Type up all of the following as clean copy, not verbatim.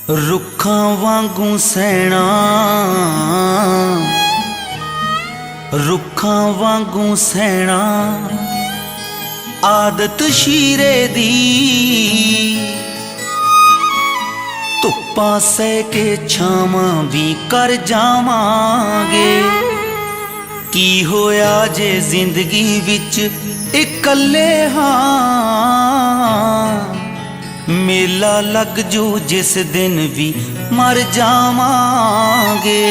रुखां वांगू सैना, रुखां वांगू सैना आदत शीरे दी। धुप्पां सह के छावां भी कर जावांगे। की होया जे जिंदगी विच इकल्ले हां। मेला लग जू जिस दिन भी मर जावांगे।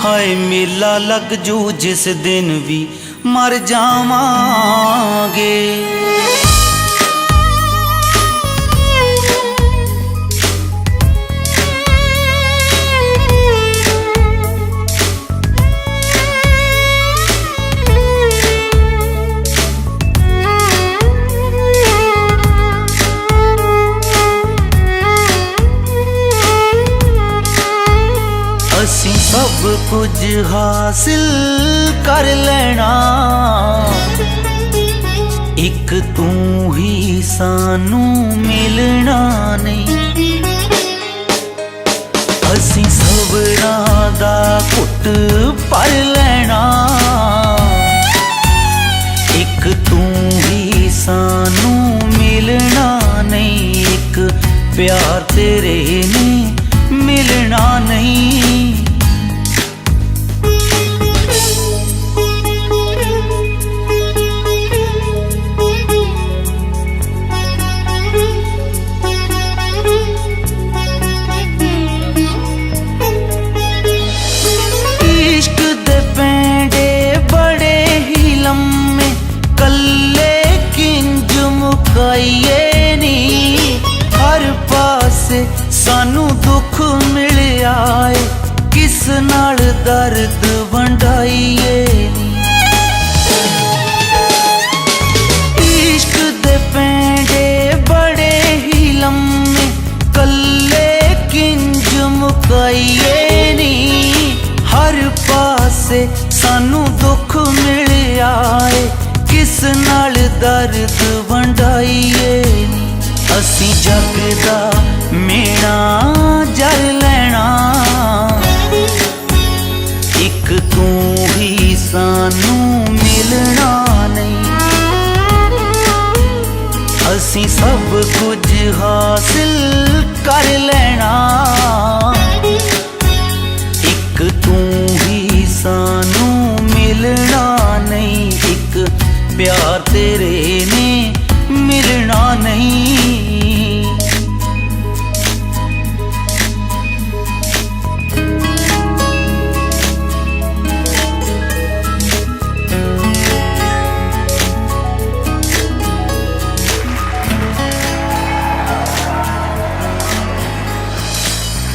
हाय मेला लग जू जिस दिन भी मर जावांगे। असीं सब कुछ हासिल कर लेना, एक तू ही सानू मिलना नहीं। असीं सबरां दा घुट भर लेना, एक तू ही सानू मिलना नहीं। एक प्यार तेरे ने मिलना नहीं। इश्क दे पेंडे बड़े ही लम्मे, कल्ले किंज मुकाइए नी। हर पासे सानू दुख मिलिया है, किस नाल दर्द वंडाइए नी। इश्क दे पेंडे बड़े ही लम्मे, कल्ले किंज मुकाइए नी। हर पासे सानू दुख मिलिया है, किस नाल दर्द वंडाइए नी। असीं जग दा मेणा जर लेना, एक तू ही सानू मिलना नहीं। असीं सब कुछ हासिल कर लेना, एक तू ही सानू मिलना नहीं। एक प्यार तेरे ने मिलना नहीं।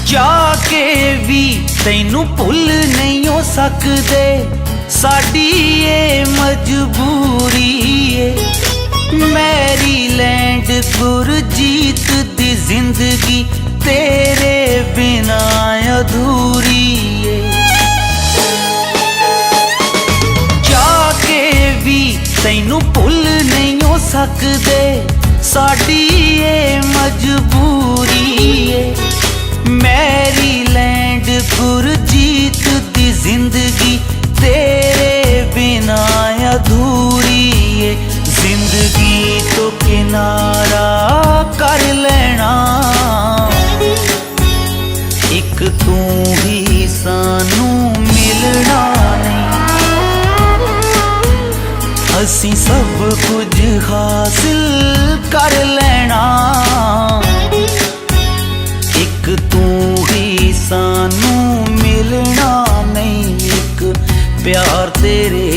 जाके भी तैनू भुल नहीं हो सकदे, साडी ये मजबूरी है। मैरीलैंड गुरजीत दी जिंदगी तेरे बिना अधूरी है। जाके भी तैनू भुल नहीं हो सकदे, साडी ये मजबूरी है। मैरीलैंड गुरजीत दी जिंदगी तेरे बिना अधूरी है। जिंदगी तो किनारा कर लेना, एक तू ही सानू मिलना नहीं। असीं सब कुछ हासिल कर लेना, एक तू ही सानू मिलना नहीं। एक प्यार तेरे